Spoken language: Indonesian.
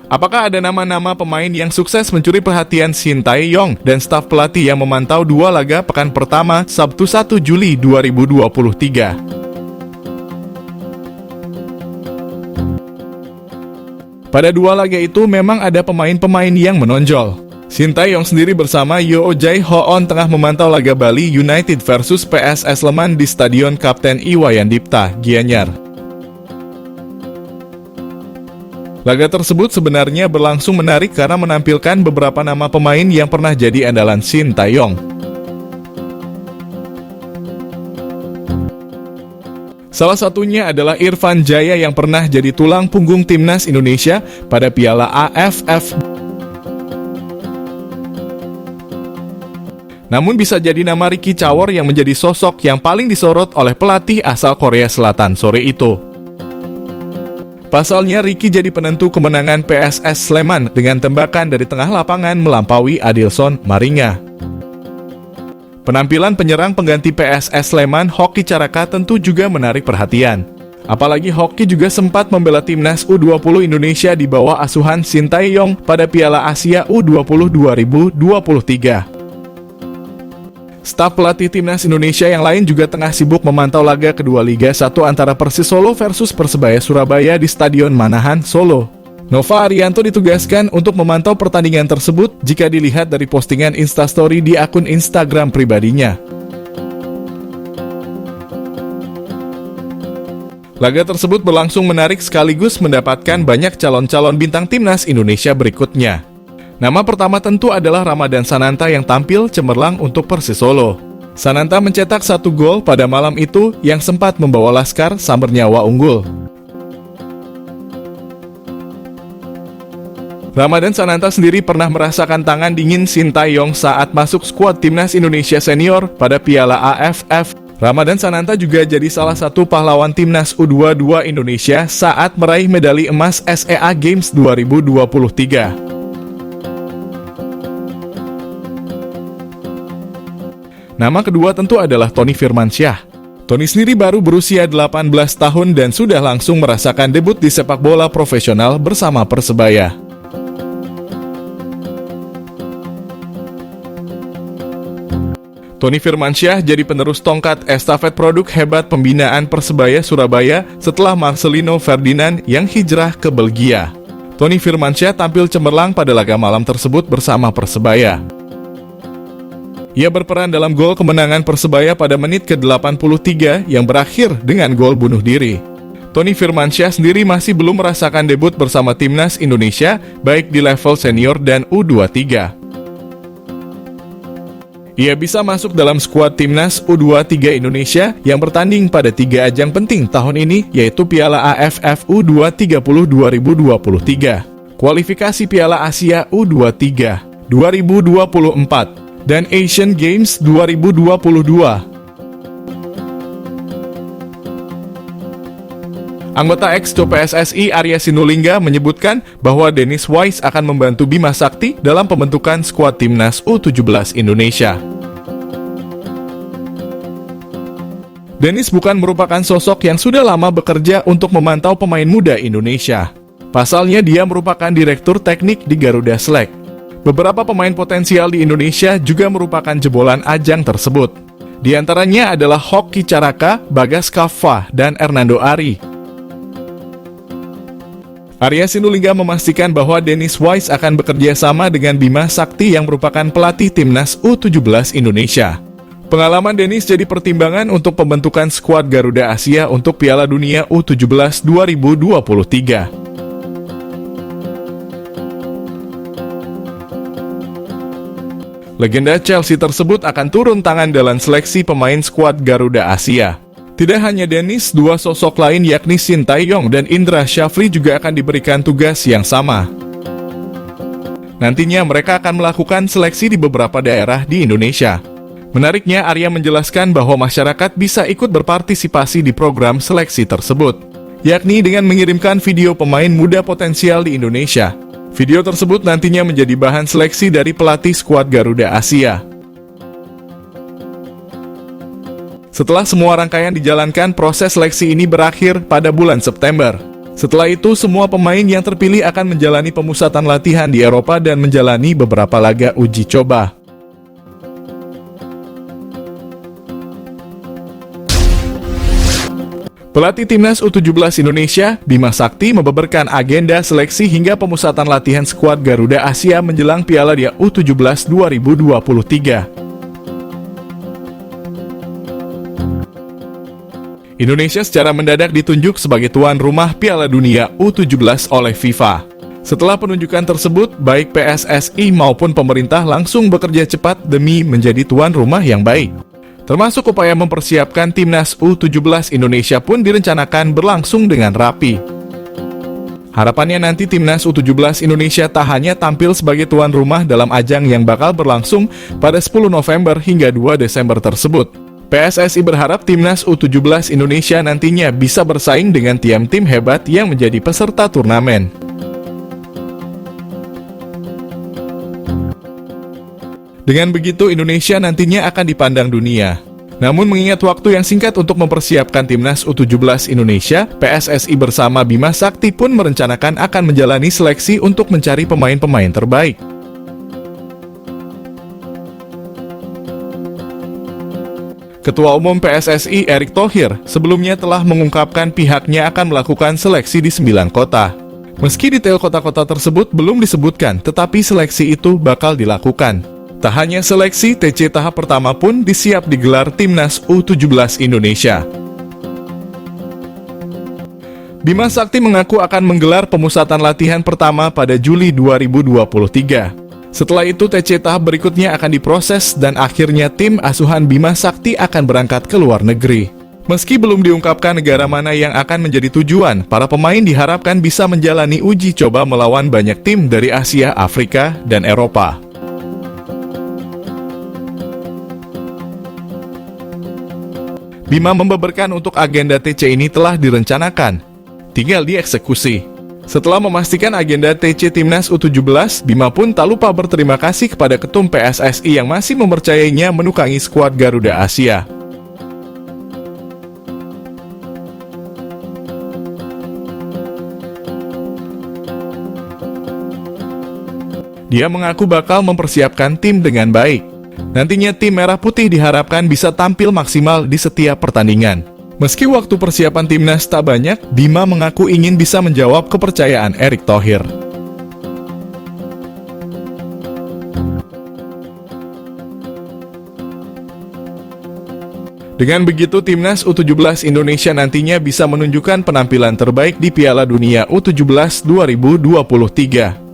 Apakah ada nama-nama pemain yang sukses mencuri perhatian Shin Tae-yong dan staf pelatih yang memantau dua laga pekan pertama Sabtu 1 Juli 2023? Pada dua laga itu memang ada pemain-pemain yang menonjol. Shin Tae-yong sendiri bersama Yoo Jae-hoon tengah memantau laga Bali United versus PSS Sleman di Stadion Kapten Iwayan Dipta, Gianyar. Laga tersebut sebenarnya berlangsung menarik karena menampilkan beberapa nama pemain yang pernah jadi andalan Shin Tae-yong. Salah satunya adalah Irfan Jaya yang pernah jadi tulang punggung timnas Indonesia pada Piala AFF. Namun bisa jadi nama Ricky Chawor yang menjadi sosok yang paling disorot oleh pelatih asal Korea Selatan sore itu. Pasalnya, Ricky jadi penentu kemenangan PSS Sleman dengan tembakan dari tengah lapangan melampaui Adilson Maringa. Penampilan penyerang pengganti PSS Sleman, Hoki Caraka, tentu juga menarik perhatian. Apalagi Hoki juga sempat membela timnas U20 Indonesia di bawah asuhan Shin Tae-yong pada Piala Asia U20 2023. Staf pelatih timnas Indonesia yang lain juga tengah sibuk memantau laga kedua Liga 1 antara Persis Solo versus Persebaya Surabaya di Stadion Manahan, Solo. Nova Arianto ditugaskan untuk memantau pertandingan tersebut jika dilihat dari postingan Instastory di akun Instagram pribadinya. Laga tersebut berlangsung menarik sekaligus mendapatkan banyak calon-calon bintang timnas Indonesia berikutnya. Nama pertama tentu adalah Ramadan Sananta yang tampil cemerlang untuk Persis Solo. Sananta mencetak 1 gol pada malam itu yang sempat membawa Laskar Sambernyawa unggul. Ramadan Sananta sendiri pernah merasakan tangan dingin Shin Tae-yong saat masuk skuad timnas Indonesia senior pada Piala AFF. Ramadan Sananta juga jadi salah satu pahlawan timnas U22 Indonesia saat meraih medali emas SEA Games 2023. Nama kedua tentu adalah Tony Firmansyah. Tony sendiri baru berusia 18 tahun dan sudah langsung merasakan debut di sepak bola profesional bersama Persebaya. Tony Firmansyah jadi penerus tongkat estafet produk hebat pembinaan Persebaya Surabaya setelah Marcelino Ferdinand yang hijrah ke Belgia. Tony Firmansyah tampil cemerlang pada laga malam tersebut bersama Persebaya. Ia berperan dalam gol kemenangan Persebaya pada menit ke-83 yang berakhir dengan gol bunuh diri. Tony Firmansyah sendiri masih belum merasakan debut bersama timnas Indonesia baik di level senior dan U23. Ia bisa masuk dalam skuad timnas U23 Indonesia yang bertanding pada 3 ajang penting tahun ini, yaitu Piala AFF U20 2023, Kualifikasi Piala Asia U23 2024, dan Asian Games 2022. Anggota ex-Co PSSI Arya Sinulinga menyebutkan bahwa Dennis Wise akan membantu Bima Sakti dalam pembentukan skuad timnas U17 Indonesia. Dennis bukan merupakan sosok yang sudah lama bekerja untuk memantau pemain muda Indonesia. Pasalnya dia merupakan direktur teknik di Garuda Select. Beberapa pemain potensial di Indonesia juga merupakan jebolan ajang tersebut. Di antaranya adalah Hoki Caraka, Bagas Kaffa, dan Hernando Ari. Arya Sinulinga memastikan bahwa Dennis Wise akan bekerja sama dengan Bima Sakti yang merupakan pelatih timnas U17 Indonesia. Pengalaman Dennis jadi pertimbangan untuk pembentukan skuad Garuda Asia untuk Piala Dunia U17 2023. Legenda Chelsea tersebut akan turun tangan dalam seleksi pemain skuad Garuda Asia. Tidak hanya Dennis, dua sosok lain yakni Shin Tae-yong dan Indra Syafri juga akan diberikan tugas yang sama. Nantinya mereka akan melakukan seleksi di beberapa daerah di Indonesia. Menariknya, Arya menjelaskan bahwa masyarakat bisa ikut berpartisipasi di program seleksi tersebut, yakni dengan mengirimkan video pemain muda potensial di Indonesia. Video tersebut nantinya menjadi bahan seleksi dari pelatih skuad Garuda Asia. Setelah semua rangkaian dijalankan, proses seleksi ini berakhir pada bulan September. Setelah itu, semua pemain yang terpilih akan menjalani pemusatan latihan di Eropa dan menjalani beberapa laga uji coba. Pelatih Timnas U17 Indonesia, Bima Sakti, membeberkan agenda seleksi hingga pemusatan latihan skuad Garuda Asia menjelang Piala Dunia U17 2023. Indonesia secara mendadak ditunjuk sebagai tuan rumah Piala Dunia U17 oleh FIFA. Setelah penunjukan tersebut, baik PSSI maupun pemerintah langsung bekerja cepat demi menjadi tuan rumah yang baik. Termasuk upaya mempersiapkan Timnas U17 Indonesia pun direncanakan berlangsung dengan rapi. Harapannya nanti Timnas U17 Indonesia tak hanya tampil sebagai tuan rumah dalam ajang yang bakal berlangsung pada 10 November hingga 2 Desember tersebut. PSSI berharap Timnas U17 Indonesia nantinya bisa bersaing dengan tim-tim hebat yang menjadi peserta turnamen. Dengan begitu, Indonesia nantinya akan dipandang dunia. Namun mengingat waktu yang singkat untuk mempersiapkan Timnas U17 Indonesia, PSSI bersama Bima Sakti pun merencanakan akan menjalani seleksi untuk mencari pemain-pemain terbaik. Ketua Umum PSSI Erick Thohir sebelumnya telah mengungkapkan pihaknya akan melakukan seleksi di 9 kota. Meski detail kota-kota tersebut belum disebutkan, tetapi seleksi itu bakal dilakukan. Tak hanya seleksi, TC tahap pertama pun disiap digelar Timnas U17 Indonesia. Bima Sakti mengaku akan menggelar pemusatan latihan pertama pada Juli 2023. Setelah itu, TC tahap berikutnya akan diproses dan akhirnya tim asuhan Bima Sakti akan berangkat ke luar negeri. Meski belum diungkapkan negara mana yang akan menjadi tujuan, para pemain diharapkan bisa menjalani uji coba melawan banyak tim dari Asia, Afrika, dan Eropa. Bima membeberkan untuk agenda TC ini telah direncanakan, tinggal dieksekusi. Setelah memastikan agenda TC Timnas U17, Bima pun tak lupa berterima kasih kepada Ketum PSSI yang masih mempercayainya menukangi skuad Garuda Asia. Dia mengaku bakal mempersiapkan tim dengan baik. Nantinya tim Merah Putih diharapkan bisa tampil maksimal di setiap pertandingan. Meski waktu persiapan Timnas tak banyak, Bima mengaku ingin bisa menjawab kepercayaan Erick Thohir. Dengan begitu, Timnas U17 Indonesia nantinya bisa menunjukkan penampilan terbaik di Piala Dunia U17 2023.